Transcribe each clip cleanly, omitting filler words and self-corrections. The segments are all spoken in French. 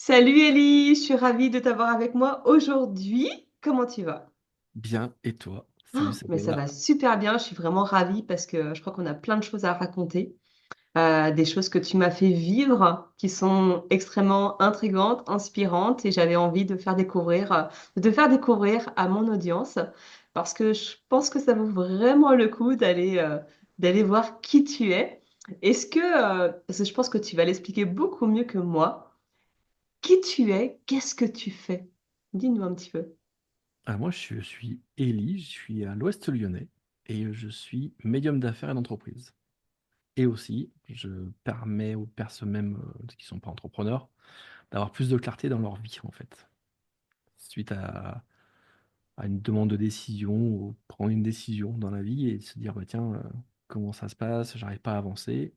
Salut Ellie, je suis ravie de t'avoir avec moi aujourd'hui. Comment tu vas? Bien, et toi? Salut Mais ça Sabrina. va super bien, je suis vraiment ravie parce que je crois qu'on a plein de choses à raconter, des choses que tu m'as fait vivre qui sont extrêmement intrigantes, inspirantes et j'avais envie de faire découvrir à mon audience parce que je pense que ça vaut vraiment le coup d'aller voir qui tu es. Parce que je pense que tu vas l'expliquer beaucoup mieux que moi. Qui tu es? Qu'est-ce que tu fais? Dis-nous un petit peu. Moi, je suis Élie, je suis à l'Ouest lyonnais et je suis médium d'affaires et d'entreprise. Et aussi, je permets aux personnes même qui ne sont pas entrepreneurs d'avoir plus de clarté dans leur vie, en fait. Suite à une demande de décision ou prendre une décision dans la vie et se dire, bah, tiens, comment ça se passe? J'arrive pas à avancer.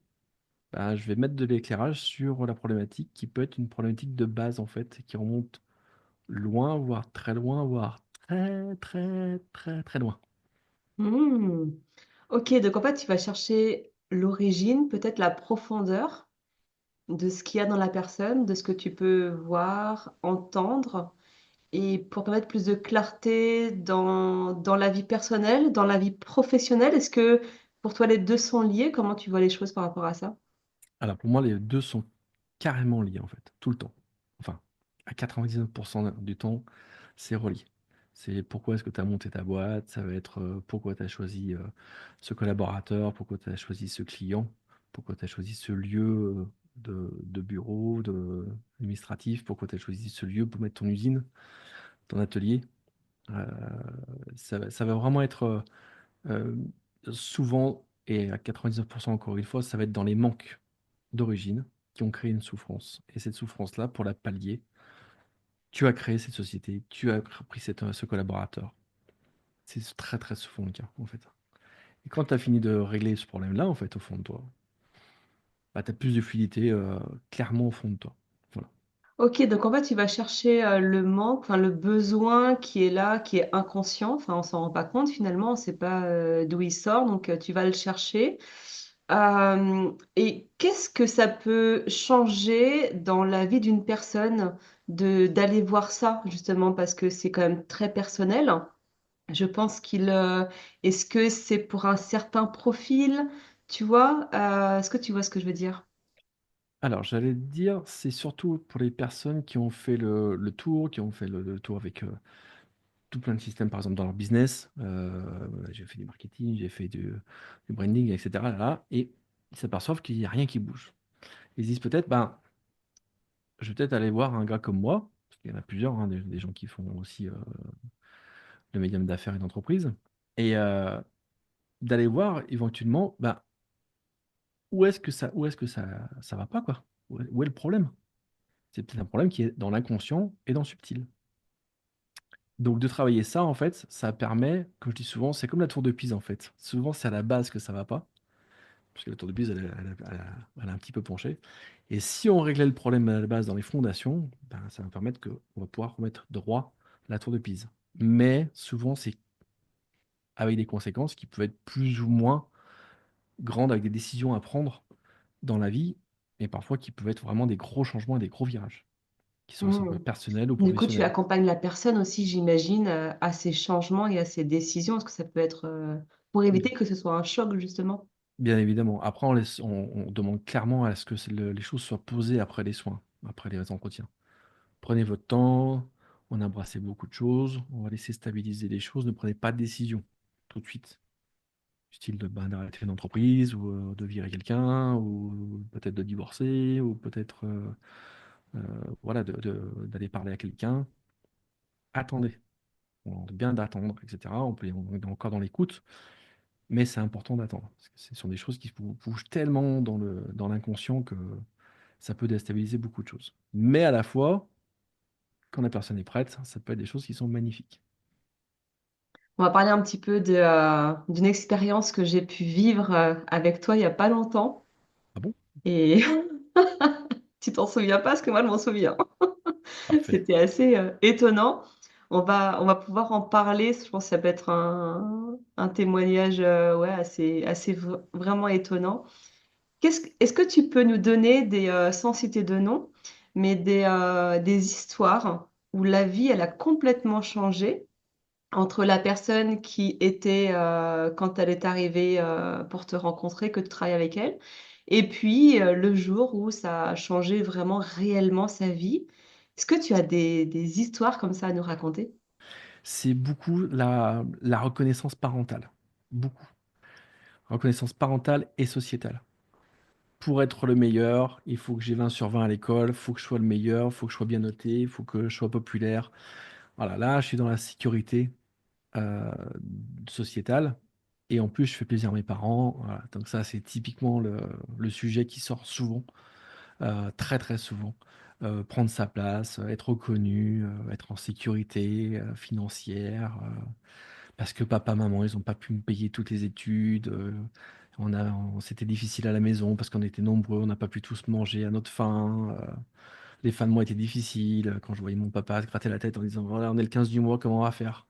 Bah, je vais mettre de l'éclairage sur la problématique qui peut être une problématique de base, en fait, qui remonte loin, voire très, très, très, très loin. Hmm. Ok, donc en fait, tu vas chercher l'origine, peut-être la profondeur de ce qu'il y a dans la personne, de ce que tu peux voir, entendre, et pour te mettre plus de clarté dans la vie personnelle, dans la vie professionnelle. Est-ce que pour toi, les deux sont liés? Comment tu vois les choses par rapport à ça? Alors pour moi, les deux sont carrément liés en fait, tout le temps. Enfin, à 99% du temps, c'est relié. C'est pourquoi est-ce que tu as monté ta boîte, ça va être pourquoi tu as choisi ce collaborateur, pourquoi tu as choisi ce client, pourquoi tu as choisi ce lieu de bureau, administratif, pourquoi tu as choisi ce lieu pour mettre ton usine, ton atelier. Euh, ça va vraiment être euh, souvent, et à 99% encore une fois, ça va être dans les manques d'origine qui ont créé une souffrance. Et cette souffrance-là, pour la pallier, tu as créé cette société, tu as pris ce collaborateur. C'est très très souvent le cas, en fait. Et quand tu as fini de régler ce problème-là, en fait, au fond de toi, bah, tu as plus de fluidité clairement au fond de toi. Voilà. Ok, donc en fait, tu vas chercher le manque, enfin le besoin qui est là, qui est inconscient. Enfin, on s'en rend pas compte finalement, on sait pas d'où il sort, donc tu vas le chercher. Et qu'est-ce que ça peut changer dans la vie d'une personne de d'aller voir ça, justement, parce que c'est quand même très personnel. Je pense est-ce que c'est pour un certain profil, tu vois? Est-ce que tu vois ce que je veux dire? Alors, j'allais te dire, c'est surtout pour les personnes qui ont fait le tour, qui ont fait le tour avec tout plein de systèmes, par exemple, dans leur business. J'ai fait du marketing, j'ai fait du branding, etc. Là, et ils s'aperçoivent qu'il n'y a rien qui bouge. Ils se disent peut-être, ben, je vais peut-être aller voir un gars comme moi, parce qu'il y en a plusieurs, hein, des gens qui font aussi le médium d'affaires et d'entreprise, et d'aller voir éventuellement, ben, où est-ce que ça va pas, quoi? Où est le problème? C'est peut-être un problème qui est dans l'inconscient et dans le subtil. Donc de travailler ça, en fait, ça permet, comme je dis souvent, c'est comme la tour de Pise, en fait. Souvent, c'est à la base que ça va pas, parce que la tour de Pise, elle a un petit peu penché. Et si on réglait le problème à la base dans les fondations, ben, ça va permettre qu'on va pouvoir remettre droit la tour de Pise. Mais souvent, c'est avec des conséquences qui peuvent être plus ou moins grandes, avec des décisions à prendre dans la vie, mais parfois qui peuvent être vraiment des gros changements et des gros virages, qui soient ça peut Hmm. être personnels ou Du coup, tu professionnels. accompagnes la personne aussi, j'imagine, à ces changements et à ces décisions. Est-ce que ça peut être pour éviter que ce soit un choc, justement? Bien évidemment. Après, on demande clairement à ce que les choses soient posées après les soins, après les entretiens. Prenez votre temps, on a embrassé beaucoup de choses, on va laisser stabiliser les choses, ne prenez pas de décision tout de suite. Style ben, d'arrêter une entreprise, ou de virer quelqu'un, ou peut-être de divorcer, ou peut-être euh, voilà, d'aller parler à quelqu'un. Attendez, on demande bien d'attendre, etc. On est encore dans l'écoute, mais c'est important d'attendre. Parce que ce sont des choses qui vous bougent tellement dans l'inconscient que ça peut déstabiliser beaucoup de choses. Mais à la fois, quand la personne est prête, ça peut être des choses qui sont magnifiques. On va parler un petit peu d'une expérience que j'ai pu vivre avec toi il n'y a pas longtemps. Ah bon? Et tu t'en souviens pas, parce que moi, je m'en souviens. Parfait. C'était assez étonnant. On va pouvoir en parler. Je pense que ça peut être un témoignage ouais, vraiment étonnant. Est-ce que tu peux nous donner sans citer de nom, mais des histoires où la vie, elle a complètement changé entre la personne qui était quand elle est arrivée pour te rencontrer, que tu travailles avec elle, et puis le jour où ça a changé vraiment réellement sa vie. Est-ce que tu as des histoires comme ça à nous raconter? C'est beaucoup la reconnaissance parentale. Beaucoup. Reconnaissance parentale et sociétale. Pour être le meilleur, il faut que j'ai 20 sur 20 à l'école, il faut que je sois le meilleur, il faut que je sois bien noté, il faut que je sois populaire. Voilà, là, je suis dans la sécurité euh, sociétale. Et en plus, je fais plaisir à mes parents. Voilà. Donc ça, c'est typiquement le sujet qui sort souvent, très très souvent. Prendre sa place, être reconnu, être en sécurité financière. Parce que papa, maman, ils n'ont pas pu me payer toutes les études. C'était difficile à la maison parce qu'on était nombreux, on n'a pas pu tous manger à notre faim. Les fins de mois étaient difficiles. Quand je voyais mon papa se gratter la tête en disant, voilà, on est le 15 du mois, comment on va faire?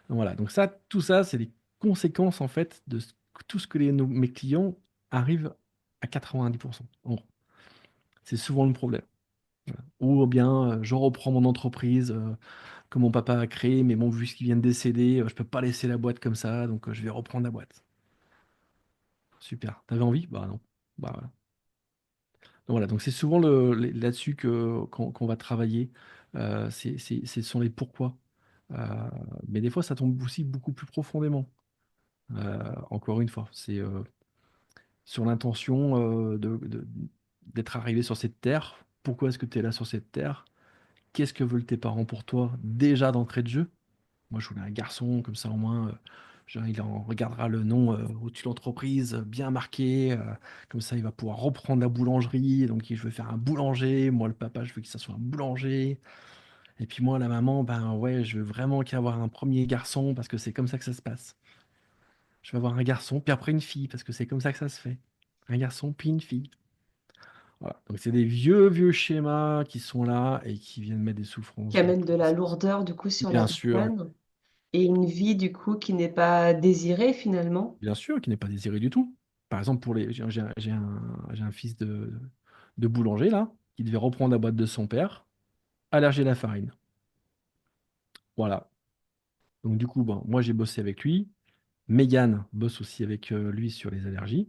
Voilà, donc ça, tout ça, c'est les conséquences en fait de tout ce que mes clients arrivent à 90%. En gros. C'est souvent le problème. Voilà. Ou bien je reprends mon entreprise que mon papa a créée, mais bon, vu ce qu'il vient de décéder, je peux pas laisser la boîte comme ça, donc je vais reprendre la boîte. Super. T'avais envie? Bah non. Bah voilà. Donc voilà, donc c'est souvent là-dessus qu'on va travailler. Ce sont les pourquoi. Euh, mais des fois, ça tombe aussi beaucoup plus profondément. Encore une fois, c'est sur l'intention d'être arrivé sur cette terre. Pourquoi est-ce que tu es là sur cette terre? Qu'est-ce que veulent tes parents pour toi déjà d'entrée de jeu? Moi, je voulais un garçon, comme ça au moins, genre, il en regardera le nom au-dessus de l'entreprise, bien marqué. Comme ça, il va pouvoir reprendre la boulangerie. Donc, je veux faire un boulanger. Moi, le papa, je veux que ça soit un boulanger. Et puis moi, la maman, ben ouais, je veux vraiment qu'il y ait avoir un premier garçon parce que c'est comme ça que ça se passe. Je vais avoir un garçon, puis après une fille, parce que c'est comme ça que ça se fait. Un garçon, puis une fille. Voilà. Donc c'est des vieux, vieux schémas qui sont là et qui viennent mettre des Qui souffrances dans amène tous de les la sens. lourdeur du coup sur la Bien sûr, personne et une vie du coup qui n'est pas désirée finalement. bien sûr, qui n'est pas désiré du tout. Par exemple, j'ai un fils de boulanger là, qui devait reprendre la boîte de son père, allergie à la farine. Voilà. Donc du coup, bon, moi j'ai bossé avec lui. Mégane bosse aussi avec lui sur les allergies.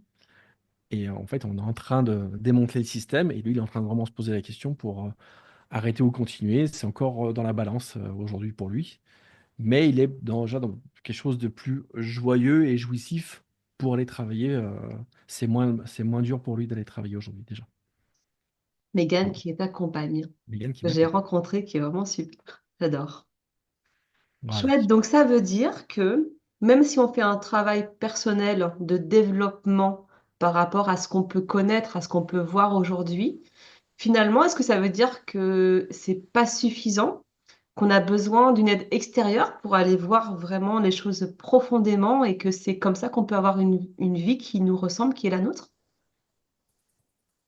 Et en fait, on est en train de démanteler le système et lui, il est en train de vraiment se poser la question pour arrêter ou continuer. C'est encore dans la balance aujourd'hui pour lui. Mais il est déjà dans quelque chose de plus joyeux et jouissif pour aller travailler. C'est moins dur pour lui d'aller travailler aujourd'hui déjà. Mégane Voilà. qui est ta compagne, Mégane qui que j'ai m'accompagne. rencontrée, qui est vraiment super. J'adore. Voilà. Chouette, donc ça veut dire que même si on fait un travail personnel de développement par rapport à ce qu'on peut connaître, à ce qu'on peut voir aujourd'hui, finalement, est-ce que ça veut dire que c'est pas suffisant, qu'on a besoin d'une aide extérieure pour aller voir vraiment les choses profondément et que c'est comme ça qu'on peut avoir une vie qui nous ressemble, qui est la nôtre?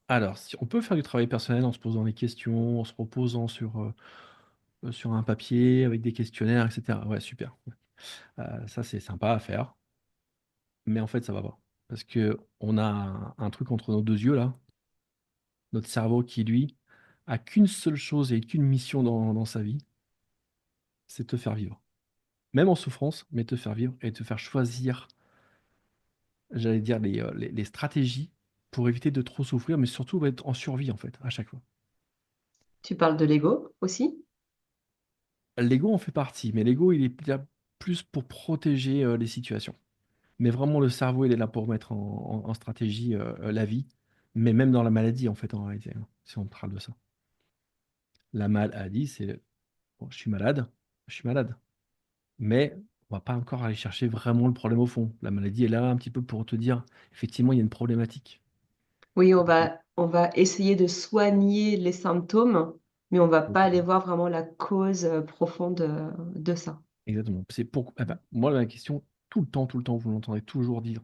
Alors, si on peut faire du travail personnel en se posant des questions, en se reposant sur un papier avec des questionnaires, etc. Ouais, super. Ça, c'est sympa à faire. Mais en fait, ça va pas. Parce que on a un truc entre nos deux yeux là, notre cerveau qui, lui, a qu'une seule chose et qu'une mission dans sa vie, c'est te faire vivre. Même en souffrance, mais te faire vivre et te faire choisir, j'allais dire, les stratégies pour éviter de trop souffrir, mais surtout être en survie, en fait, à chaque fois. Tu parles de l'ego aussi? L'ego en fait partie, mais l'ego, il est là plus pour protéger les situations. Mais vraiment, le cerveau, il est là pour mettre en stratégie la vie, mais même dans la maladie, en fait, en réalité, hein, si on parle de ça. La maladie, c'est, bon, je suis malade. Mais on va pas encore aller chercher vraiment le problème au fond. La maladie est là un petit peu pour te dire, effectivement, il y a une problématique. Oui, on va essayer de soigner les symptômes, mais on va pas aller voir vraiment la cause profonde de ça. Exactement. C'est pour, eh ben, moi, la question, tout le temps, vous l'entendrez toujours dire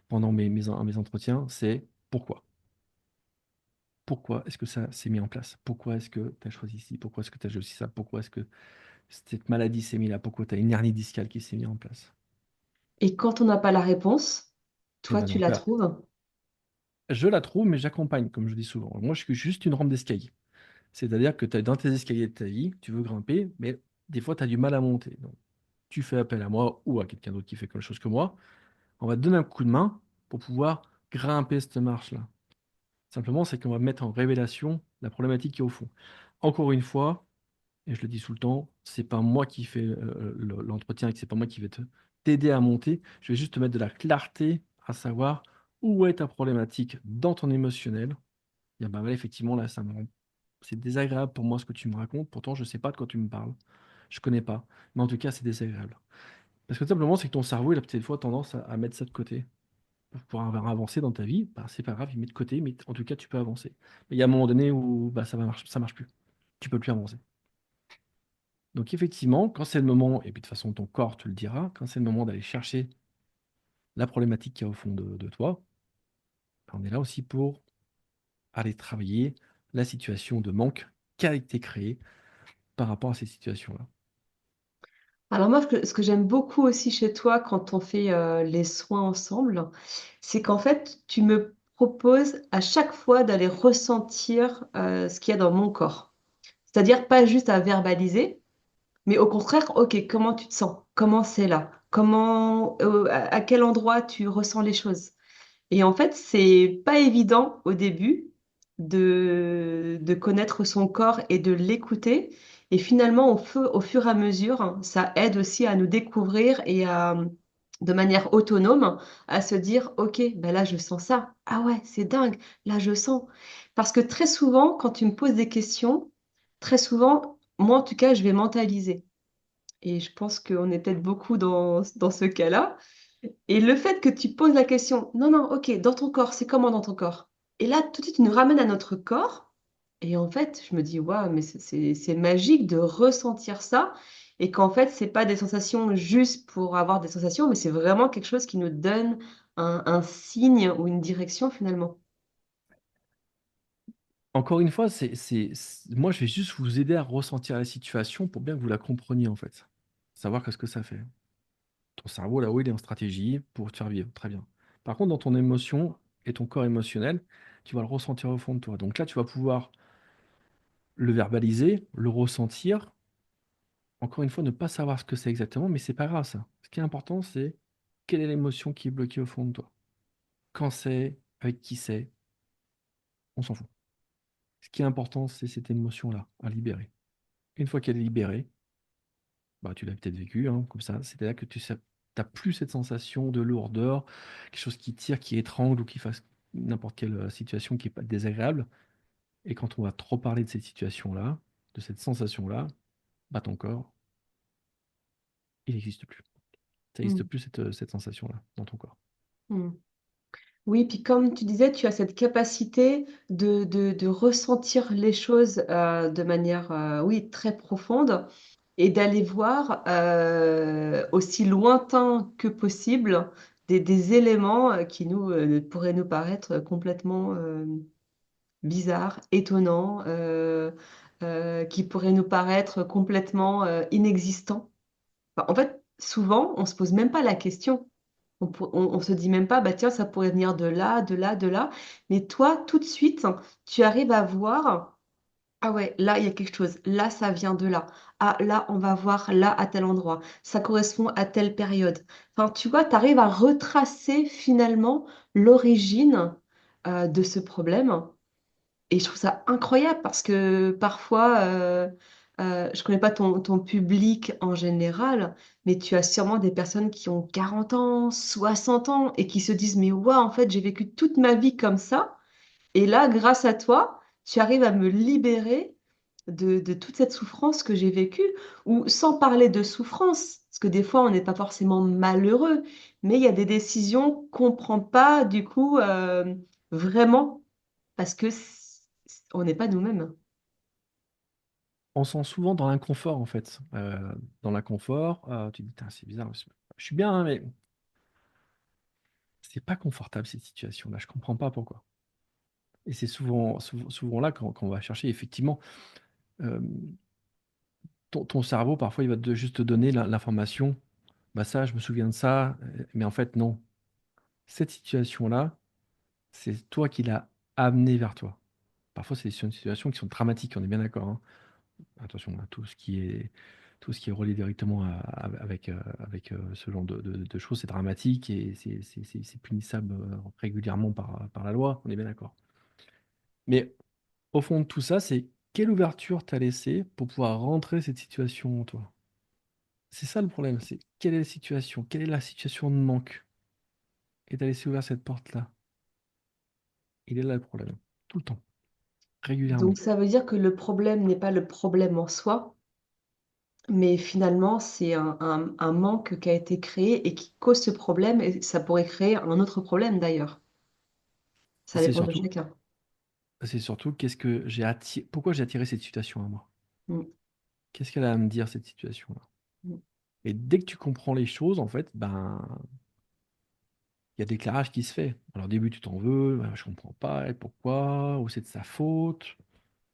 pendant mes entretiens, c'est pourquoi? Pourquoi est-ce que ça s'est mis en place? Pourquoi est-ce que tu as choisi ci? Pourquoi est-ce que tu as choisi ça? Pourquoi est-ce que cette maladie s'est mise là? Pourquoi tu as une hernie discale qui s'est mise en place? Et quand on n'a pas la réponse, Et toi, ben tu donc la là, trouves. je la trouve, mais j'accompagne, comme je dis souvent. Moi, je suis juste une rampe d'escalier. C'est-à-dire que tu es dans tes escaliers de ta vie, tu veux grimper, mais des fois, tu as du mal à monter. Donc, tu fais appel à moi ou à quelqu'un d'autre qui fait quelque chose que moi. On va te donner un coup de main pour pouvoir grimper cette marche-là. Simplement, c'est qu'on va mettre en révélation la problématique qui est au fond. Encore une fois, et je le dis tout le temps, c'est pas moi qui fais l'entretien et que c'est pas moi qui vais t'aider à monter. Je vais juste te mettre de la clarté à savoir où est ta problématique dans ton émotionnel. Et ben voilà, effectivement, là, c'est désagréable pour moi ce que tu me racontes. Pourtant, je sais pas de quoi tu me parles. Je connais pas. Mais en tout cas, c'est désagréable. Parce que tout simplement, c'est que ton cerveau, il a peut-être fois tendance à mettre ça de côté. Pour pouvoir avancer dans ta vie, bah, c'est pas grave, il met de côté, mais en tout cas, tu peux avancer. Mais il y a un moment donné où bah, ça marche plus. Tu peux plus avancer. Donc effectivement, quand c'est le moment, et puis de toute façon ton corps te le dira, quand c'est le moment d'aller chercher la problématique qu'il y a au fond de toi, bah, on est là aussi pour aller travailler la situation de manque qui a été créée par rapport à ces situations-là. Alors moi, ce que j'aime beaucoup aussi chez toi quand on fait les soins ensemble, c'est qu'en fait, tu me proposes à chaque fois d'aller ressentir ce qu'il y a dans mon corps. C'est-à-dire pas juste à verbaliser, mais au contraire, ok, comment tu te sens? Comment c'est là? À quel endroit tu ressens les choses? Et en fait, c'est pas évident au début de connaître son corps et de l'écouter. Et finalement, au fur et à mesure, hein, ça aide aussi à nous découvrir et de manière autonome, à se dire, OK, ben là, je sens ça. Ah ouais, c'est dingue. Là, je sens. Parce que très souvent, quand tu me poses des questions, très souvent, moi, en tout cas, je vais mentaliser. Et je pense qu'on est peut-être beaucoup dans ce cas-là. Et le fait que tu poses la question, non, non, ok, dans ton corps, c'est comment dans ton corps? Et là, tout de suite, tu nous ramènes à notre corps. Et en fait, je me dis, waouh, mais c'est magique de ressentir ça. Et qu'en fait, c'est pas des sensations juste pour avoir des sensations, mais c'est vraiment quelque chose qui nous donne un signe ou une direction finalement. Encore une fois, moi je vais juste vous aider à ressentir la situation pour bien que vous la compreniez en fait. Savoir qu'est-ce que ça fait. Ton cerveau, là-haut, il est en stratégie pour te faire vivre. Très bien. Par contre, dans ton émotion et ton corps émotionnel, tu vas le ressentir au fond de toi. Donc là, tu vas pouvoir le verbaliser, le ressentir. Encore une fois, ne pas savoir ce que c'est exactement, mais c'est pas grave ça. Ce qui est important, c'est quelle est l'émotion qui est bloquée au fond de toi. Quand c'est, avec qui c'est, on s'en fout. Ce qui est important, c'est cette émotion-là à libérer. Une fois qu'elle est libérée, bah, tu l'as peut-être vécu, hein, comme ça, c'est là que tu n'as plus cette sensation de lourdeur, quelque chose qui tire, qui étrangle ou qui fasse n'importe quelle situation qui est pas désagréable. Et quand on va trop parler de cette situation-là, de cette sensation-là, bah, ton corps, il n'existe plus. Ça n'existe Mm. plus cette sensation-là dans ton corps. Mm. Oui, puis comme tu disais, tu as cette capacité de ressentir les choses de manière, oui, très profonde et d'aller voir aussi lointain que possible des éléments qui pourraient nous paraître complètement bizarres, étonnants, qui pourraient nous paraître complètement inexistants. Enfin, en fait, souvent, on se pose même pas la question. On se dit même pas, bah tiens, ça pourrait venir de là, de là, de là. Mais toi, tout de suite, tu arrives à voir, ah ouais, là, il y a quelque chose. Là, ça vient de là. Ah, là, on va voir là, à tel endroit. Ça correspond à telle période. Enfin, tu vois, tu arrives à retracer finalement l'origine de ce problème. Et je trouve ça incroyable parce que parfois, je connais pas ton public en général, mais tu as sûrement des personnes qui ont 40 ans, 60 ans et qui se disent, mais waouh, en fait, j'ai vécu toute ma vie comme ça. Et là, grâce à toi, tu arrives à me libérer de toute cette souffrance que j'ai vécue, ou sans parler de souffrance, parce que des fois, on n'est pas forcément malheureux, mais il y a des décisions qu'on ne prend pas, du coup, vraiment parce que on n'est pas nous-mêmes. On se sent souvent dans l'inconfort, en fait. Dans l'inconfort, tu te dis, tain, c'est bizarre, je suis bien, hein, mais c'est pas confortable cette situation-là, je comprends pas pourquoi. Et c'est souvent là quand on va chercher, effectivement, euh, ton cerveau, parfois, il va juste te donner l'information, bah ça, je me souviens de ça, mais en fait, non. Cette situation-là, c'est toi qui l'as amené vers toi. Parfois, c'est des situations qui sont dramatiques, on est bien d'accord, hein. Attention à tout ce qui est relié directement avec ce genre de choses, c'est dramatique et c'est punissable régulièrement par la loi, on est bien d'accord. Mais au fond de tout ça, c'est quelle ouverture t'as laissé pour pouvoir rentrer cette situation en toi? C'est ça le problème, c'est quelle est la situation? Quelle est la situation de manque? Et t'as laissé ouvert cette porte-là. Il est là le problème. Tout le temps, régulièrement. Donc ça veut dire que le problème n'est pas le problème en soi, mais finalement c'est un manque qui a été créé et qui cause ce problème et ça pourrait créer un autre problème d'ailleurs. Et Ça dépend de chacun. c'est surtout pourquoi j'ai attiré cette situation à moi? Mmh. Qu'est-ce qu'elle a à me dire cette situation-là? Mmh. Et dès que tu comprends les choses, en fait, ben, il y a l'éclairage qui se fait. Alors au début, tu t'en veux, je comprends pas, et pourquoi, ou c'est de sa faute.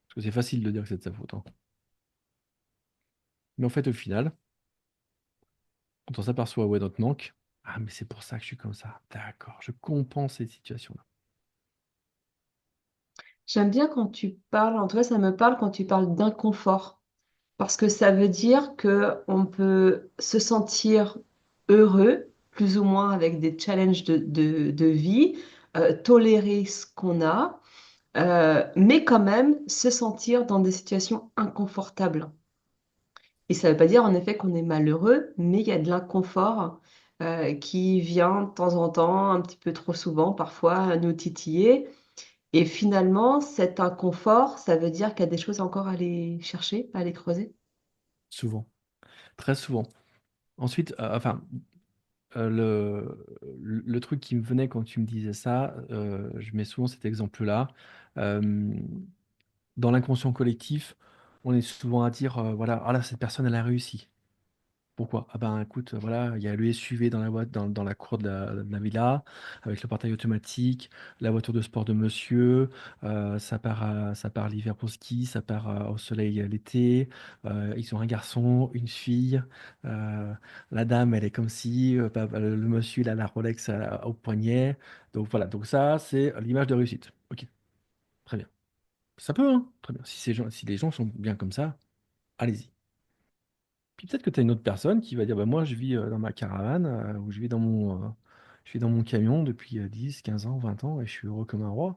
Parce que c'est facile de dire que c'est de sa faute, hein. Mais en fait, au final, quand on s'aperçoit où est notre manque, ah, mais c'est pour ça que je suis comme ça. D'accord, je comprends cette situation-là. J'aime bien quand tu parles, en tout cas ça me parle quand tu parles d'inconfort, parce que ça veut dire que on peut se sentir heureux, plus ou moins avec des challenges de vie, tolérer ce qu'on a, mais quand même se sentir dans des situations inconfortables. Et ça ne veut pas dire en effet qu'on est malheureux, mais il y a de l'inconfort qui vient de temps en temps, un petit peu trop souvent parfois, nous titiller. Et finalement, cet inconfort, ça veut dire qu'il y a des choses encore à aller chercher, à aller creuser. Souvent, très souvent. Ensuite, le truc qui me venait quand tu me disais ça, je mets souvent cet exemple-là. Euh, Dans l'inconscient collectif, on est souvent à dire, voilà, ah là, cette personne, elle a réussi. Pourquoi? Ah ben écoute, voilà, il y a le SUV dans la boîte, dans la cour de la villa, avec le portail automatique, la voiture de sport de monsieur, ça part l'hiver pour ski, ça part au soleil l'été, ils ont un garçon, une fille, euh, la dame, elle est comme si, le monsieur, il a la Rolex au poignet. Donc voilà, donc ça, c'est l'image de réussite. Ok, très bien. Ça peut, hein, très bien. Si les gens sont bien comme ça, allez-y. Puis peut-être que tu as une autre personne qui va dire, bah, moi je vis dans ma caravane, ou je vis dans mon camion depuis 10, 15 ans, 20 ans, et je suis heureux comme un roi.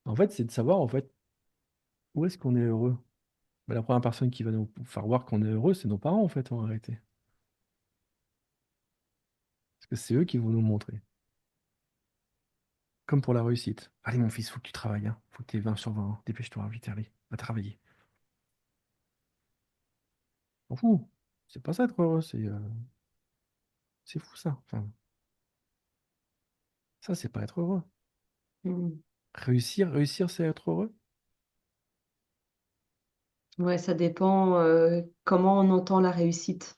En fait, c'est de savoir en fait où est-ce qu'on est heureux. Bah, la première personne qui va nous faire voir qu'on est heureux, c'est nos parents en fait, en réalité. Parce que c'est eux qui vont nous montrer. Comme pour la réussite. Allez mon fils, faut que tu travailles, hein. Faut que tu aies 20 sur 20, hein. Dépêche-toi, vite, allez, va travailler. M'en fous. C'est pas ça être heureux, c'est fou ça. Enfin, ça, c'est pas être heureux. Mm. Réussir, c'est être heureux. Ouais, ça dépend comment on entend la réussite.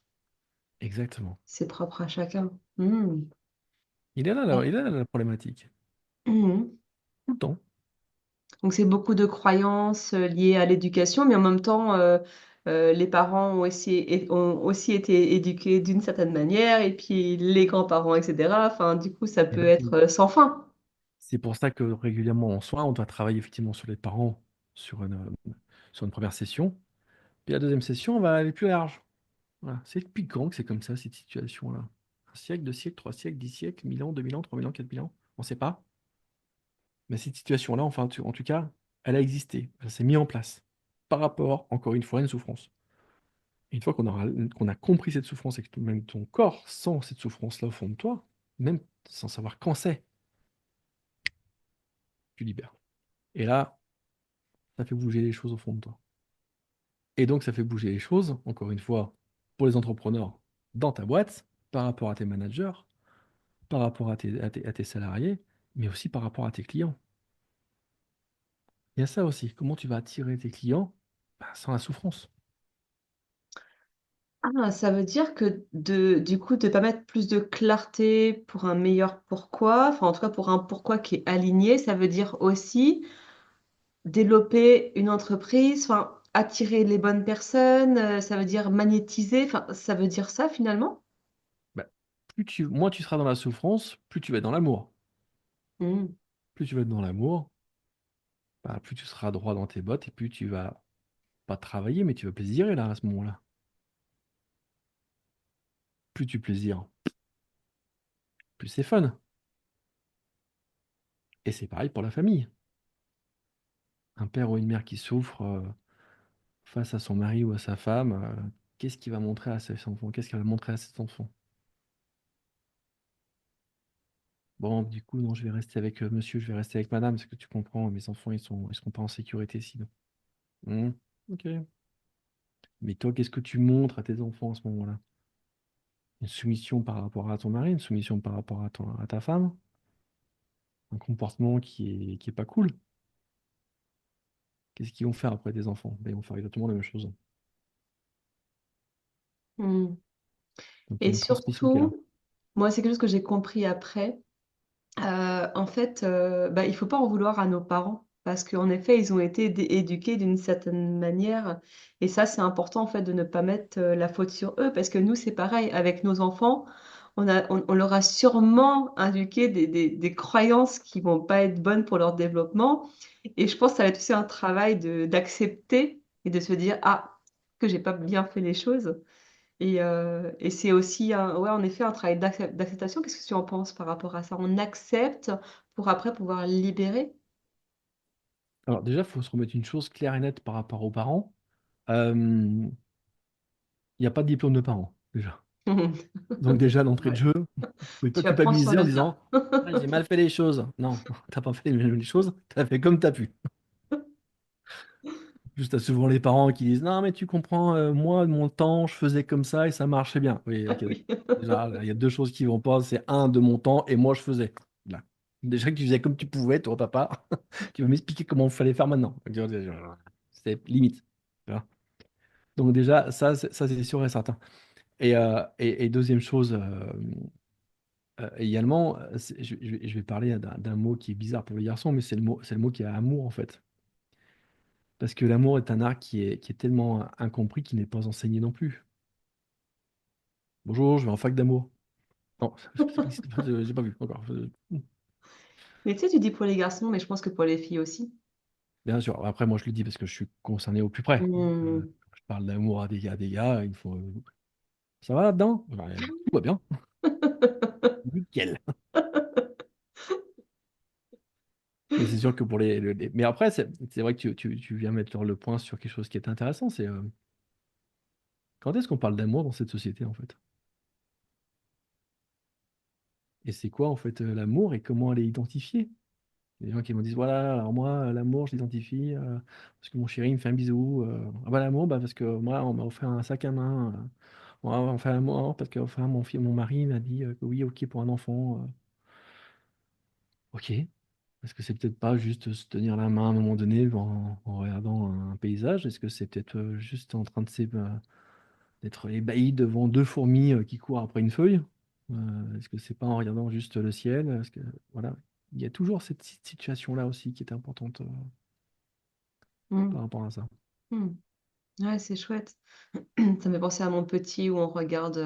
Exactement. C'est propre à chacun. Mm. Il est là la problématique. Mhm. Tout le temps. Donc c'est beaucoup de croyances liées à l'éducation, mais en même temps, les parents ont aussi été éduqués d'une certaine manière, et puis les grands-parents, etc. Enfin, du coup, ça peut être Exactement. sans fin. C'est pour ça que régulièrement en soin, on doit travailler effectivement sur les parents sur une première session. Puis la deuxième session, on va aller plus large. Voilà. C'est depuis quand que c'est comme ça, cette situation-là? Un siècle, deux siècles, trois siècles, 10 siècles, 1000 ans, 2000 ans, 3000 ans, 4000 ans? On ne sait pas. Mais cette situation-là, enfin, en tout cas, elle a existé. Elle s'est mise en place. Par rapport, encore une fois, à une souffrance. Et une fois qu'on a compris cette souffrance et que même ton corps sent cette souffrance-là au fond de toi, même sans savoir quand c'est, tu libères. Et là, ça fait bouger les choses au fond de toi. Et donc, ça fait bouger les choses, encore une fois, pour les entrepreneurs dans ta boîte, par rapport à tes managers, par rapport à tes salariés, mais aussi par rapport à tes clients. Il y a ça aussi. Comment tu vas attirer tes clients? Ben, sans la souffrance. Ah, ça veut dire que du coup, de pas mettre plus de clarté pour un meilleur pourquoi, enfin en tout cas pour un pourquoi qui est aligné, ça veut dire aussi développer une entreprise, enfin attirer les bonnes personnes, ça veut dire magnétiser, enfin ça veut dire ça finalement? Ben, moins tu seras dans la souffrance, plus tu vas être dans l'amour. Hmm. Plus tu vas être dans l'amour, bah, plus tu seras droit dans tes bottes et plus tu vas pas travailler, mais tu vas plaisirer là à ce moment-là. Plus tu plaisires, plus c'est fun. Et c'est pareil pour la famille. Un père ou une mère qui souffre face à son mari ou à sa femme, qu'est-ce qu'il va montrer à ses enfants? Qu'est-ce qu'elle va montrer à ses enfants? Bon, du coup, non, je vais rester avec monsieur, je vais rester avec madame, parce que tu comprends, mes enfants, ils seront pas en sécurité sinon. Hmm, ok. Mais toi, qu'est-ce que tu montres à tes enfants à ce moment-là? Une soumission par rapport à ton mari, une soumission par rapport à ta femme, un comportement qui est pas cool. Qu'est-ce qu'ils vont faire après tes enfants? Ben, ils vont faire exactement la même chose. Mm. Donc il y Et a une transmission qui est là. surtout, moi, c'est quelque chose que j'ai compris après. En fait, bah, il faut pas en vouloir à nos parents parce qu'en effet, ils ont été éduqués d'une certaine manière. Et ça, c'est important en fait de ne pas mettre la faute sur eux parce que nous, c'est pareil avec nos enfants. On leur a sûrement inculqué des croyances qui vont pas être bonnes pour leur développement. Et je pense que ça va être aussi un travail d'accepter et de se dire, ah, que j'ai pas bien fait les choses. Et c'est aussi, ouais, en effet, un travail d'acceptation. Qu'est-ce que tu en penses par rapport à ça? On accepte pour après pouvoir libérer. Alors déjà, il faut se remettre une chose claire et nette par rapport aux parents. Il n'y a pas de diplôme de parents, déjà. Donc déjà, d'entrée de Ouais. jeu, vous pouvez pas Tu apprends sur culpabiliser en le tas. disant ah, j'ai mal fait les choses. Non, t'as pas fait les choses, t'as fait comme t'as pu. Juste à souvent les parents qui disent non mais tu comprends, moi de mon temps, je faisais comme ça et ça marchait bien. Oui, ok, d'accord. Oui. Déjà, là, il y a deux choses qui vont pas, c'est un de mon temps et moi je faisais. Là. Déjà que tu faisais comme tu pouvais, toi papa, tu vas m'expliquer comment il fallait faire maintenant. C'est limite. Tu vois. Donc déjà, ça c'est sûr et certain. Et deuxième chose, également, je vais parler d'un mot qui est bizarre pour les garçons, mais c'est le mot qui est amour en fait. Parce que l'amour est un art qui est tellement incompris qu'il n'est pas enseigné non plus. Bonjour, je vais en fac d'amour. Non, ça n'existe pas, j'ai pas vu encore. Mais tu sais, tu dis pour les garçons, mais je pense que pour les filles aussi. Bien sûr, après moi je le dis parce que je suis concerné au plus près. Hmm. Quand je parle d'amour à des gars, il faut... Ça va là-dedans? Tout va bien. Nickel. Mais c'est sûr que pour Mais après, c'est vrai que tu viens mettre le point sur quelque chose qui est intéressant, c'est quand est-ce qu'on parle d'amour dans cette société en fait? Et c'est quoi en fait l'amour et comment elle est identifiée? Il y a des gens qui me disent, voilà, alors moi, l'amour, je l'identifie parce que mon chéri il me fait un bisou. Ah bah l'amour, bah, parce que moi, on m'a offert un sac à main. Ouais, on fait l'amour parce que enfin, mon mari m'a dit que oui, ok pour un enfant. Ok. Est-ce que c'est peut-être pas juste se tenir la main à un moment donné en regardant un paysage? Est-ce que c'est peut-être juste en train de d'être ébahi devant deux fourmis qui courent après une feuille? Est-ce que c'est pas en regardant juste le ciel? Est-ce que voilà, il y a toujours cette situation-là aussi qui est importante Hmm. par rapport à ça. Hmm. Ouais, c'est chouette. Ça me fait penser à mon petit où on regarde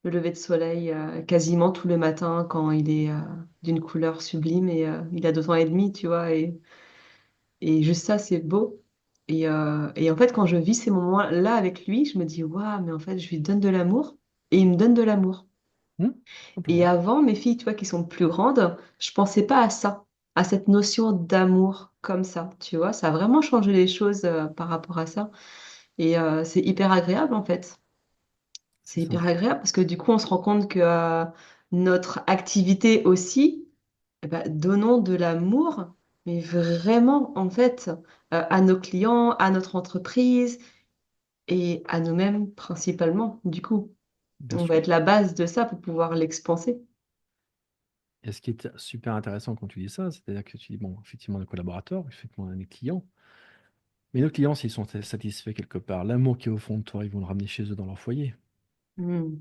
le lever de soleil quasiment tous les matins quand il est d'une couleur sublime et il a 2 ans et demi, tu vois. Et juste ça, c'est beau. Et en fait, quand je vis ces moments-là avec lui, je me dis, waouh, mais en fait, je lui donne de l'amour et il me donne de l'amour. Et Simplement. avant, mes filles, tu vois, qui sont plus grandes, je pensais pas à ça, à cette notion d'amour comme ça, tu vois. Ça a vraiment changé les choses par rapport à ça. Et c'est hyper agréable, en fait. C'est C'est ça. hyper agréable parce que du coup, on se rend compte que notre activité aussi, eh ben, donnons de l'amour, mais vraiment, en fait, à nos clients, à notre entreprise et à nous-mêmes principalement. Du coup, Bien on va sûr. être la base de ça pour pouvoir l'expanser. Et ce qui est super intéressant quand tu dis ça, c'est-à-dire que tu dis, bon, effectivement, nos collaborateurs, effectivement, nos clients, mais nos clients, s'ils sont satisfaits quelque part, l'amour qui est au fond de toi, ils vont le ramener chez eux dans leur foyer. Hmm.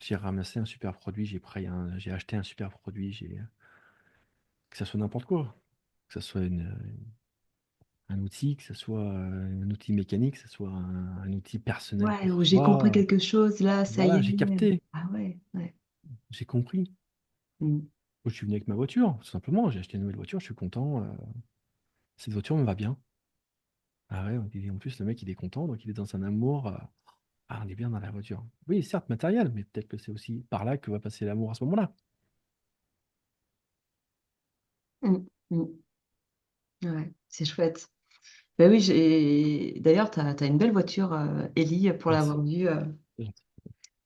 J'ai ramassé un super produit, j'ai acheté un super produit, que ça soit n'importe quoi, que ça soit un outil, que ce soit un outil mécanique, que ce soit un outil personnel Ouais, pour ou j'ai compris soi. quelque chose là, ça y Voilà, est. j'ai capté, Ah ouais, ouais. j'ai compris. Hmm. Je suis venu avec ma voiture, tout simplement, j'ai acheté une nouvelle voiture, je suis content. Cette voiture me va bien. Ah ouais, en plus, le mec, il est content, donc il est dans un amour. Ah, on est bien dans la voiture. Oui, certes, matériel, mais peut-être que c'est aussi par là que va passer l'amour à ce moment-là. Mm, mm. Ouais, c'est chouette. Ben oui, d'ailleurs, tu as une belle voiture, Ellie, pour Merci. l'avoir vue. C'est gentil.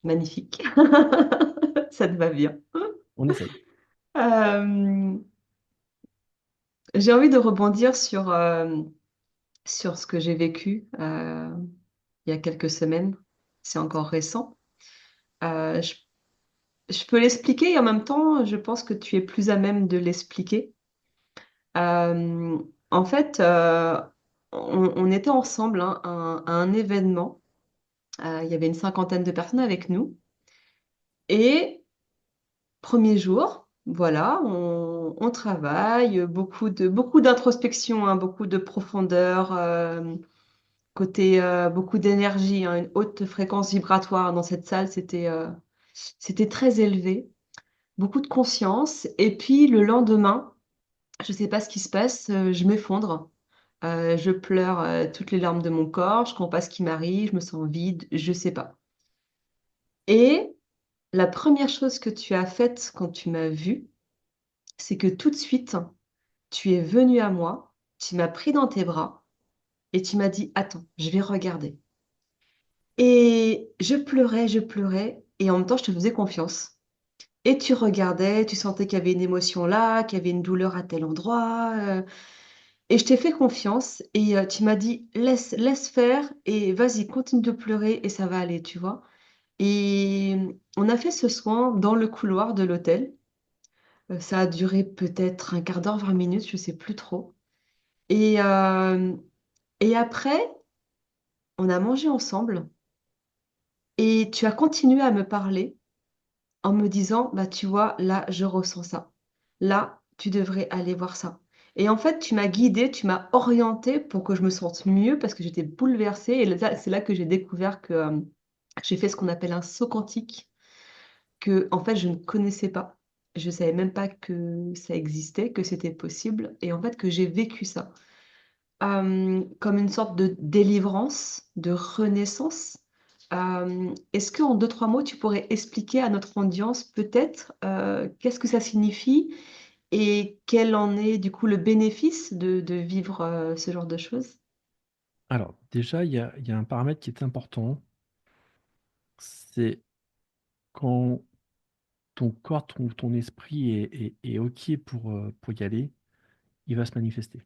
Magnifique. Ça te va bien. On essaye. Euh, j'ai envie de rebondir sur ce que j'ai vécu il y a quelques semaines. C'est encore récent. Euh, je, je peux l'expliquer et en même temps, je pense que tu es plus à même de l'expliquer. Euh, en fait, on était ensemble hein, à un événement. Il y avait une cinquantaine de personnes avec nous. Et premier jour, voilà, on travaille, beaucoup d'introspection, hein, beaucoup de profondeur, beaucoup d'énergie, hein, une haute fréquence vibratoire dans cette salle, c'était très élevé, beaucoup de conscience. Et puis le lendemain, je ne sais pas ce qui se passe, je m'effondre. Je pleure toutes les larmes de mon corps, je comprends pas ce qui m'arrive, je me sens vide, je sais pas. Et la première chose que tu as faite quand tu m'as vue, c'est que tout de suite, tu es venu à moi, tu m'as pris dans tes bras et tu m'as dit, attends, je vais regarder. Et je pleurais et en même temps, je te faisais confiance. Et tu regardais, tu sentais qu'il y avait une émotion là, qu'il y avait une douleur à tel endroit. Et je t'ai fait confiance et tu m'as dit, laisse faire et vas-y, continue de pleurer et ça va aller, tu vois. Et on a fait ce soin dans le couloir de l'hôtel. Ça a duré peut-être un quart d'heure, 20 minutes, je sais plus trop. Et, euh, et après, on a mangé ensemble et tu as continué à me parler en me disant, bah tu vois, là, je ressens ça. Là, tu devrais aller voir ça. Et en fait, tu m'as guidée, tu m'as orientée pour que je me sente mieux parce que j'étais bouleversée. Et c'est là que j'ai découvert que j'ai fait ce qu'on appelle un saut quantique, que en fait, je ne connaissais pas. Je savais même pas que ça existait, que c'était possible, et en fait que j'ai vécu ça. Comme une sorte de délivrance, de renaissance. Est-ce que en deux, trois mots, tu pourrais expliquer à notre audience peut-être qu'est-ce que ça signifie et quel en est du coup le bénéfice de vivre ce genre de choses? Alors, déjà, il y a un paramètre qui est important, c'est quand ton corps, ton esprit est OK pour y aller, il va se manifester.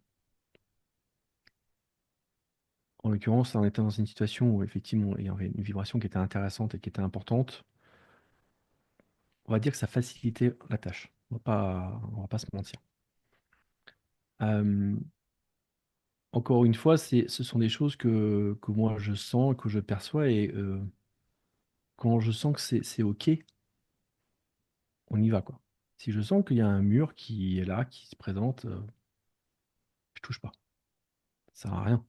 En l'occurrence, on était dans une situation où effectivement, il y avait une vibration qui était intéressante et qui était importante. On va dire que ça facilitait la tâche. On va pas se mentir. Euh, Encore une fois, ce sont des choses que moi je sens, que je perçois, et quand je sens que c'est OK, on y va, quoi. Si je sens qu'il y a un mur qui est là, qui se présente, je touche pas. Ça sert à rien.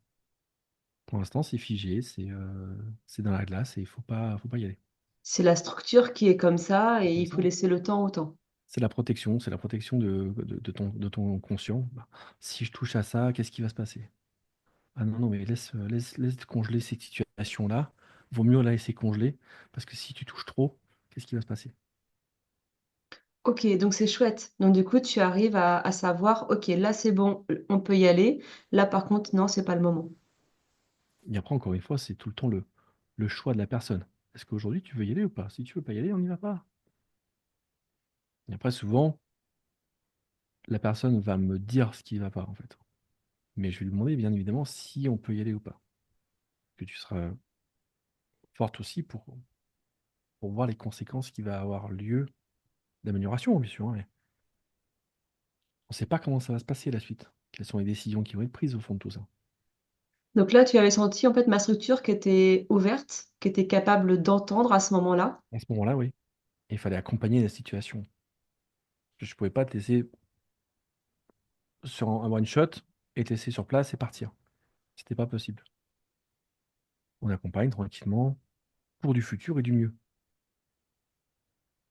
Pour l'instant, c'est figé, c'est dans la glace et il faut pas y aller. C'est la structure qui est comme ça et Comme il faut ça. laisser le temps au temps. C'est la protection de ton conscient. Bah, si je touche à ça, qu'est-ce qui va se passer? Ah non, non, mais laisse congeler cette situation-là. Vaut mieux la laisser congeler, parce que si tu touches trop, qu'est-ce qui va se passer? Ok, donc c'est chouette. Donc du coup, tu arrives à savoir, ok, là c'est bon, on peut y aller. Là par contre, non, c'est pas le moment. Et après, encore une fois, c'est tout le temps le choix de la personne. Est-ce qu'aujourd'hui, tu veux y aller ou pas? Si tu veux pas y aller, on n'y va pas. Et après, souvent, la personne va me dire ce qui va pas, en fait. Mais je vais lui demander, bien évidemment, si on peut y aller ou pas. Que tu seras forte aussi pour voir les conséquences qui va avoir lieu d'amélioration, bien sûr, hein, mais on ne sait pas comment ça va se passer la suite. Quelles sont les décisions qui vont être prises au fond de tout ça. Donc là, tu avais senti en fait ma structure qui était ouverte, qui était capable d'entendre à ce moment-là. À ce moment-là, oui. Il fallait accompagner la situation. Je ne pouvais pas te laisser sur un one shot et te laisser sur place et partir. C'était pas possible. On accompagne tranquillement pour du futur et du mieux.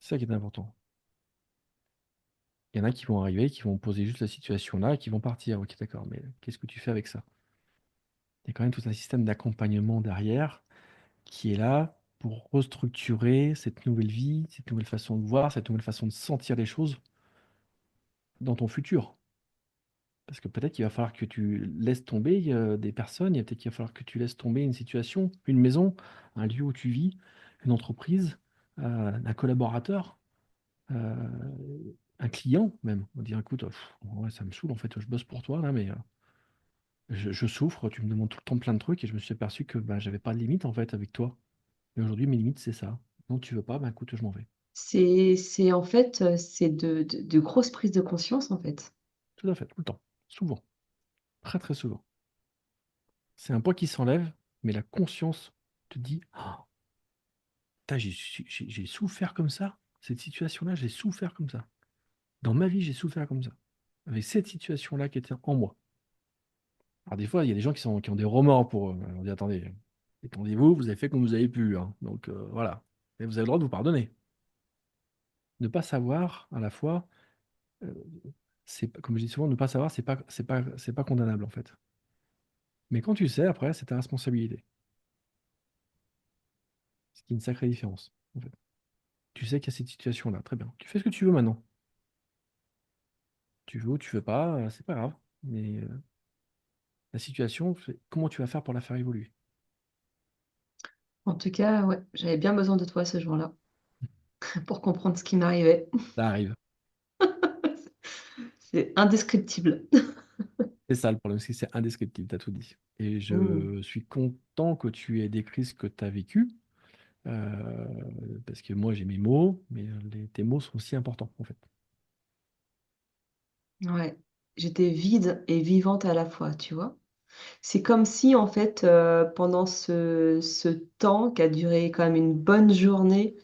C'est ça qui est important. Il y en a qui vont arriver, qui vont poser juste la situation là, et qui vont partir. Ok, d'accord, mais qu'est-ce que tu fais avec ça? Il y a quand même tout un système d'accompagnement derrière qui est là pour restructurer cette nouvelle vie, cette nouvelle façon de voir, cette nouvelle façon de sentir les choses dans ton futur. Parce que peut-être qu'il va falloir que tu laisses tomber des personnes, il y a peut-être qu'il va falloir que tu laisses tomber une situation, une maison, un lieu où tu vis, une entreprise, un collaborateur, euh, un client même. On va dire, écoute, ouais, ça me saoule en fait, je bosse pour toi là, mais je souffre, tu me demandes tout le temps plein de trucs et je me suis aperçu que bah, j'avais pas de limite en fait avec toi. Et aujourd'hui, mes limites, c'est ça. Non, tu veux pas, bah écoute, je m'en vais. C'est en fait, c'est de grosses prises de conscience, en fait. Tout à fait, tout le temps. Souvent. Très très souvent. C'est un poids qui s'enlève, mais la conscience te dit, ah, putain, j'ai souffert comme ça. Cette situation-là, j'ai souffert comme ça. Dans ma vie, j'ai souffert comme ça. Avec cette situation-là qui était en moi. Alors des fois, il y a des gens qui ont des remords pour eux. On dit, attendez, détendez-vous, vous avez fait comme vous avez pu, hein. Donc voilà. Et vous avez le droit de vous pardonner. Ne pas savoir, à la fois, euh, comme je dis souvent, ne pas savoir, c'est pas condamnable en fait. Mais quand tu sais, après, c'est ta responsabilité. Ce qui est une sacrée différence, en fait. Tu sais qu'il y a cette situation-là, très bien. Tu fais ce que tu veux maintenant. Tu veux ou tu veux pas, c'est pas grave. Mais la situation, c'est comment tu vas faire pour la faire évoluer. En tout cas, ouais, j'avais bien besoin de toi ce jour-là pour comprendre ce qui m'arrivait. Ça arrive. C'est indescriptible. C'est ça le problème, c'est que c'est indescriptible, t'as tout dit. Et Mm. je suis content que tu aies décrit ce que tu as vécu, euh, parce que moi j'ai mes mots, mais tes mots sont aussi importants, en fait. Ouais, j'étais vide et vivante à la fois, tu vois. C'est comme si, en fait, pendant ce temps qui a duré quand même une bonne journée,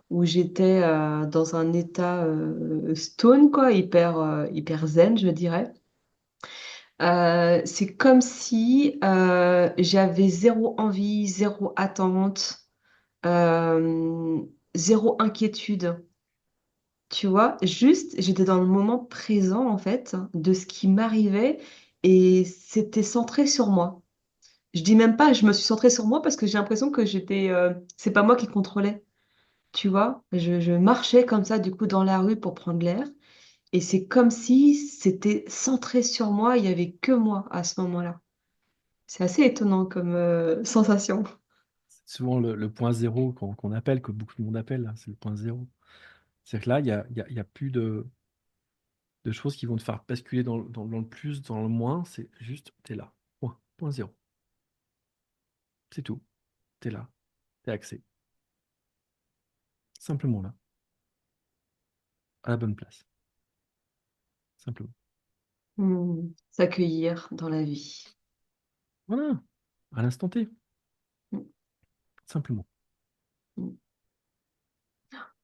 où j'étais dans un état stone, quoi, hyper zen, je dirais. C'est comme si j'avais zéro envie, zéro attente, euh, zéro inquiétude. Tu vois, juste, j'étais dans le moment présent, en fait, de ce qui m'arrivait et c'était centré sur moi. Je dis même pas, je me suis centrée sur moi parce que j'ai l'impression que c'est pas moi qui contrôlais. Tu vois, je marchais comme ça, du coup, dans la rue pour prendre l'air. Et c'est comme si c'était centré sur moi, il y avait que moi à ce moment-là. C'est assez étonnant comme sensation. C'est souvent le point zéro qu'on appelle, que beaucoup de monde appelle, hein, c'est le point zéro. C'est-à-dire que là, il y a plus de choses qui vont te faire basculer dans le plus, dans le moins, c'est juste, t'es là. Point zéro. C'est tout. T'es là. T'es axé. Simplement là. À la bonne place. Simplement. S'accueillir dans la vie. Voilà. À l'instant T. Mm, Simplement. mm.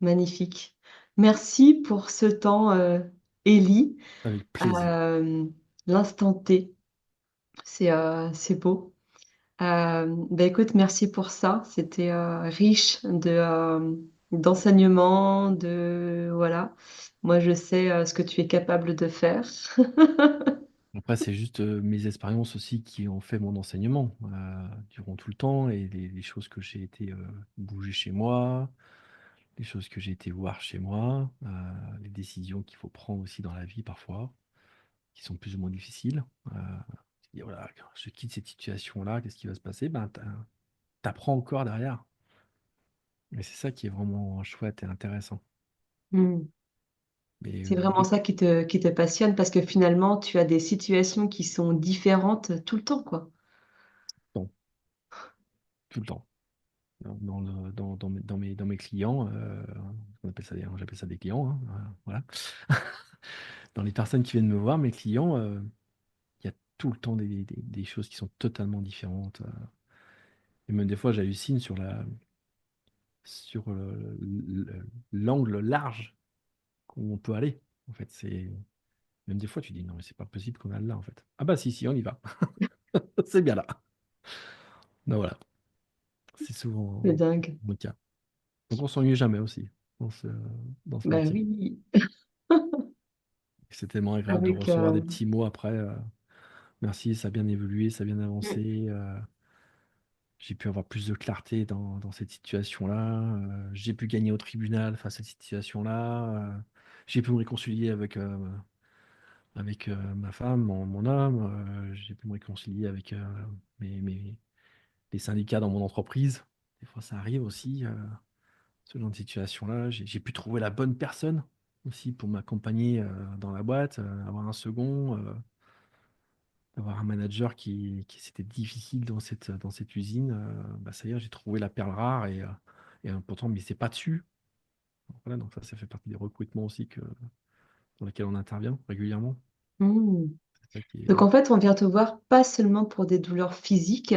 Magnifique. Merci pour ce temps, Ellie. Avec plaisir. Euh, L'instant T, c'est beau. Ben écoute, merci pour ça. C'était riche d'enseignements, de voilà. Moi, je sais ce que tu es capable de faire. Après, c'est juste mes expériences aussi qui ont fait mon enseignement durant tout le temps et les choses que j'ai été bouger chez moi, les choses que j'ai été voir chez moi, les décisions qu'il faut prendre aussi dans la vie parfois, qui sont plus ou moins difficiles. Et voilà, quand je quitte cette situation-là, qu'est-ce qui va se passer? Ben, t'apprends encore derrière. Et c'est ça qui est vraiment chouette et intéressant. Hmm. Mais C'est vraiment oui, ça qui te passionne parce que finalement, tu as des situations qui sont différentes tout le temps, quoi. bon, tout le temps. Dans mes clients, on appelle ça j'appelle ça des clients, hein, voilà. Dans les personnes qui viennent me voir, mes clients, il y a tout le temps des choses qui sont totalement différentes. Et même des fois, j'hallucine sur l'angle large où on peut aller. En fait, même des fois, tu dis non, mais c'est pas possible qu'on aille là, en fait. Ah bah si, si, on y va. C'est bien là. Donc voilà, c'est C'est souvent dingue. le cas. Donc on s'ennuie jamais aussi dans ce Bah métier. oui. C'est tellement agréable de avec recevoir des petits mots après. Merci, ça a bien évolué, ça a bien mm, avancé. J'ai pu avoir plus de clarté dans cette situation-là. J'ai pu gagner au tribunal face à cette situation-là. J'ai pu me réconcilier avec ma femme, mon homme. J'ai pu me réconcilier avec les syndicats dans mon entreprise. Des fois, ça arrive aussi, ce genre de situation-là. J'ai pu trouver la bonne personne aussi pour m'accompagner dans la boîte, avoir un second, avoir un manager c'était difficile dans cette usine. Bah, ça y est, j'ai trouvé la perle rare et pourtant, mais c'est pas dessus. Voilà, donc ça fait partie des recrutements aussi dans lesquels on intervient régulièrement. mm. C'est ça qui Donc est... en fait, on vient te voir pas seulement pour des douleurs physiques,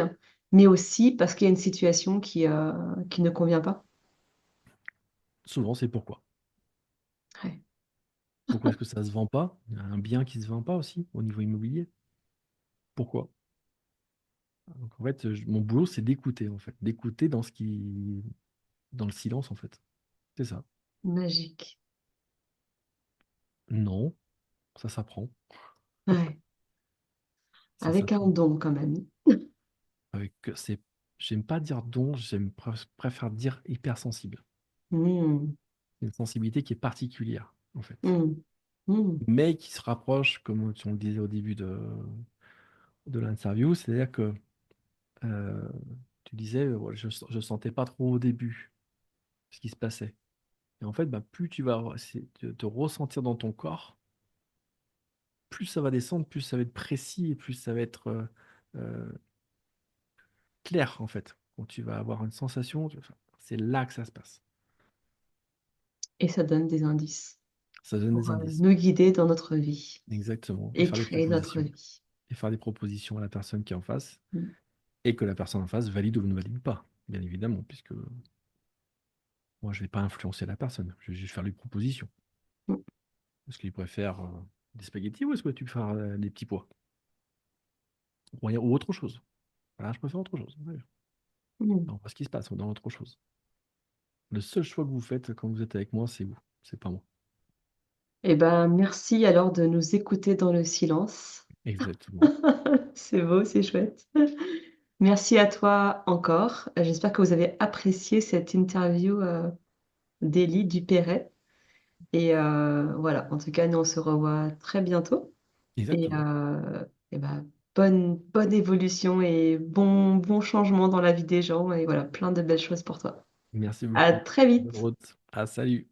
mais aussi parce qu'il y a une situation qui ne convient pas. Souvent, c'est pourquoi. Ouais. Pourquoi est-ce que ça se vend pas? Il y a un bien qui se vend pas aussi au niveau immobilier. Pourquoi? Donc en fait, mon boulot, c'est d'écouter en fait, d'écouter dans le silence en fait. C'est ça. Magique. Non, ça s'apprend. Ouais. Ça Avec un s'apprend. don quand même. Avec, j'aime pas dire don, préfère dire hypersensible. Mm, Une sensibilité qui est particulière en fait, mm, mm. mais qui se rapproche, comme on le disait au début de l'interview, c'est-à-dire que euh, tu disais, ouais, je sentais pas trop au début ce qui se passait. Et en fait, bah, plus tu vas te ressentir dans ton corps, plus ça va descendre, plus ça va être précis et plus ça va être euh, clair, en fait. Quand tu vas avoir une sensation, enfin, c'est là que ça se passe. Et ça donne des indices Ça donne pour des indices. nous guider dans notre vie Exactement. Et et faire des créer notre propositions. vie. Et faire des propositions à la personne qui est en face Mm, et que la personne en face valide ou ne valide pas, bien évidemment, puisque moi, je ne vais pas influencer la personne. Je vais juste faire des propositions. mm, Est-ce qu'il préfère des spaghettis ou est-ce que tu préfères des petits pois ou autre chose? Voilà, je préfère autre chose. Ouais. mm. On voit ce qui se passe dans autre chose. Le seul choix que vous faites quand vous êtes avec moi, c'est vous, c'est pas moi. Eh ben, merci alors de nous écouter dans le silence. Exactement. C'est beau, c'est chouette. Merci à toi encore. J'espère que vous avez apprécié cette interview d'Élie Dupéret. Et voilà, en tout cas, nous, on se revoit très bientôt. Et, Exactement. et ben, bonne évolution et bon changement dans la vie des gens. Et voilà, plein de belles choses pour toi. Merci À beaucoup. très Bonne vite. route. Ah, salut.